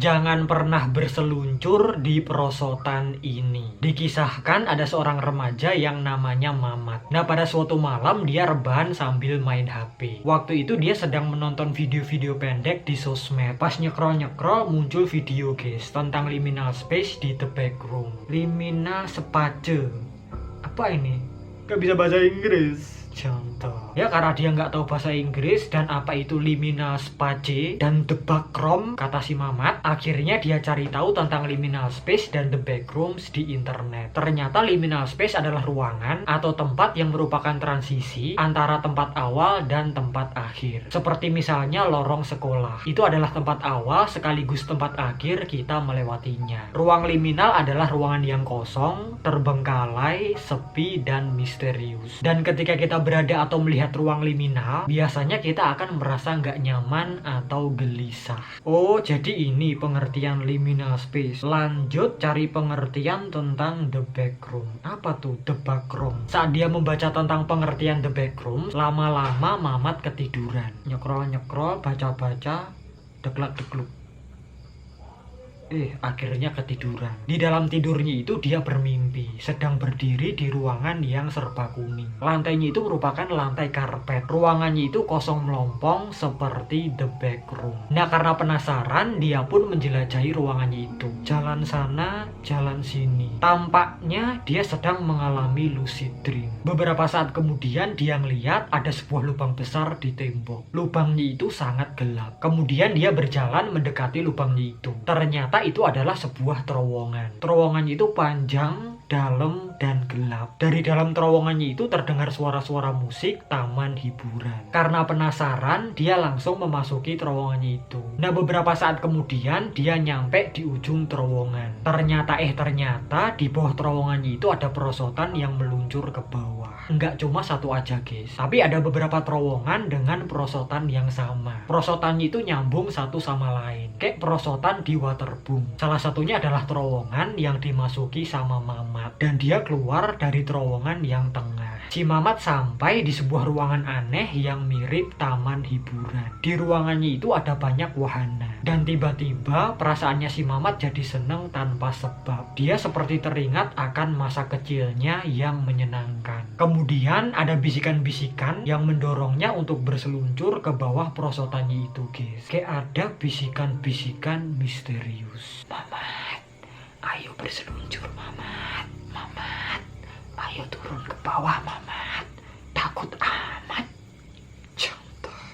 Jangan pernah berseluncur di perosotan ini. Dikisahkan ada seorang remaja yang namanya Mamat. Nah, pada suatu malam dia rebahan sambil main HP. Waktu itu dia sedang menonton video-video pendek di sosmed. Pas nyekrol-nyekrol muncul video guys tentang liminal space di The Backroom. Liminal space. Apa ini? Gak bisa bahasa Inggris. Contoh ya, karena dia nggak tahu bahasa Inggris dan apa itu liminal space dan the backroom, kata si Mamat, akhirnya dia cari tahu tentang liminal space dan the backrooms di internet. Ternyata liminal space adalah ruangan atau tempat yang merupakan transisi antara tempat awal dan tempat akhir. Seperti misalnya lorong sekolah, itu adalah tempat awal sekaligus tempat akhir kita melewatinya. Ruang liminal adalah ruangan yang kosong, terbengkalai, sepi, dan misterius. Dan ketika kita berada atau melihat ruang liminal, biasanya kita akan merasa nggak nyaman atau gelisah. Oh, jadi ini pengertian liminal space. Lanjut cari pengertian tentang the backroom. Apa tuh the backroom? Saat dia membaca tentang pengertian the backroom, lama-lama Mamat ketiduran. Nyekrol-nyekrol, baca-baca, deklak-dekluk. Akhirnya ketiduran. Di dalam tidurnya itu dia bermimpi sedang berdiri di ruangan yang serba kuning. Lantainya itu merupakan lantai karpet. Ruangannya itu kosong melompong seperti the backroom. Nah, karena penasaran, dia pun menjelajahi ruangannya itu. Jalan sana, jalan sini. Tampaknya dia sedang mengalami lucid dream. Beberapa saat kemudian dia melihat ada sebuah lubang besar di tembok. Lubangnya itu sangat gelap. Kemudian dia berjalan mendekati lubangnya itu. Ternyata itu adalah sebuah terowongan. Terowongannya itu panjang, dalam, dan gelap. Dari dalam terowongannya itu terdengar suara-suara musik taman hiburan. Karena penasaran, dia langsung memasuki terowongannya itu. Nah, beberapa saat kemudian dia nyampe di ujung terowongan. Ternyata di bawah terowongannya itu ada perosotan yang meluncur ke bawah. Enggak cuma satu aja guys, tapi ada beberapa terowongan dengan perosotan yang sama. Perosotannya itu nyambung satu sama lain, kayak perosotan di waterboom. Salah satunya adalah terowongan yang dimasuki sama Mamat, dan dia keluar dari terowongan yang tengah. Si Mamat sampai di sebuah ruangan aneh yang mirip taman hiburan. Di ruangannya itu ada banyak wahana, dan tiba-tiba perasaannya si Mamat jadi seneng tanpa sebab. Dia seperti teringat akan masa kecilnya yang menyenangkan. Kemudian ada bisikan-bisikan yang mendorongnya untuk berseluncur ke bawah perosotannya itu guys. Kayak ada bisikan-bisikan misterius. Mamat, ayo berseluncur Mamat. Mamat, ayo turun ke bawah Mamat. Takut amat.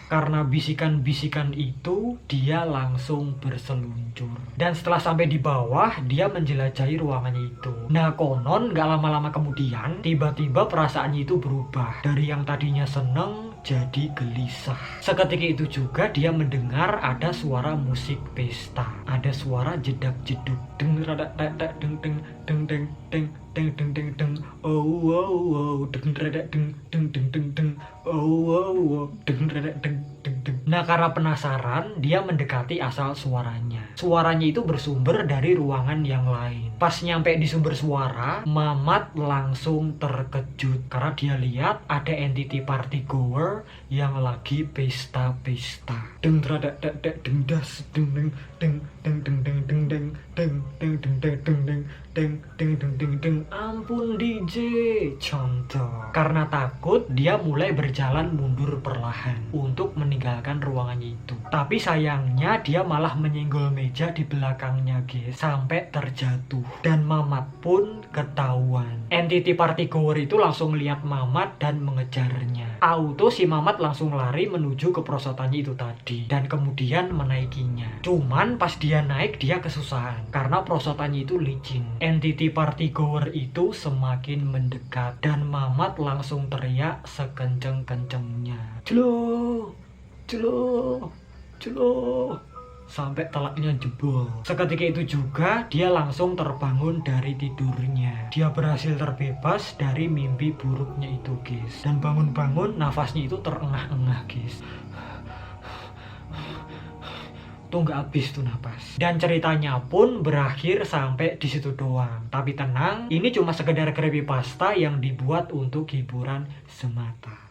Karena bisikan-bisikan itu, dia langsung berseluncur. Dan setelah sampai di bawah, dia menjelajahi ruangannya itu. Nah, konon gak lama-lama kemudian, tiba-tiba perasaannya itu berubah. Dari yang tadinya seneng, jadi gelisah. Seketika itu juga dia mendengar ada suara musik pesta. Ada suara jedak-jeduk. Deng rada deng deng deng deng deng deng deng deng deng. Oh wow wow deng rada deng deng deng deng deng. Oh wow wow deng rada deng deng deng. Nah, karena penasaran, dia mendekati asal suaranya. Suaranya itu bersumber dari ruangan yang lain. Pas nyampe di sumber suara, Mamat langsung terkejut karena dia lihat ada entity party goer yang lagi pesta-pesta. Deng rada deng das deng deng deng deng deng deng deng deng deng deng deng deng deng deng deng deng deng deng deng. Ampun DJ. Contoh. Karena takut, dia mulai berjalan mundur perlahan untuk meninggalkan ruangannya itu. Tapi sayangnya dia malah menyenggol meja di belakangnya guys, sampai terjatuh. Dan Mamat pun ketahuan. Entity party goer itu langsung lihat Mamat dan mengejarnya. Auto si Mamat langsung lari menuju ke perosotannya itu tadi, dan kemudian menaikinya. Cuman pas dia naik, dia kesusahan karena perosotannya itu licin. Entity party goer itu semakin mendekat, dan Mamat langsung teriak sekenceng-kencengnya. Celuh, celuh, celuh, sampai telaknya jebol. Seketika itu juga dia langsung terbangun dari tidurnya. Dia berhasil terbebas dari mimpi buruknya itu guys. Dan bangun-bangun nafasnya itu terengah-engah guys. Tuh nggak habis tuh napas. Dan ceritanya pun berakhir sampai di situ doang. Tapi tenang, ini cuma sekedar creepypasta yang dibuat untuk hiburan semata.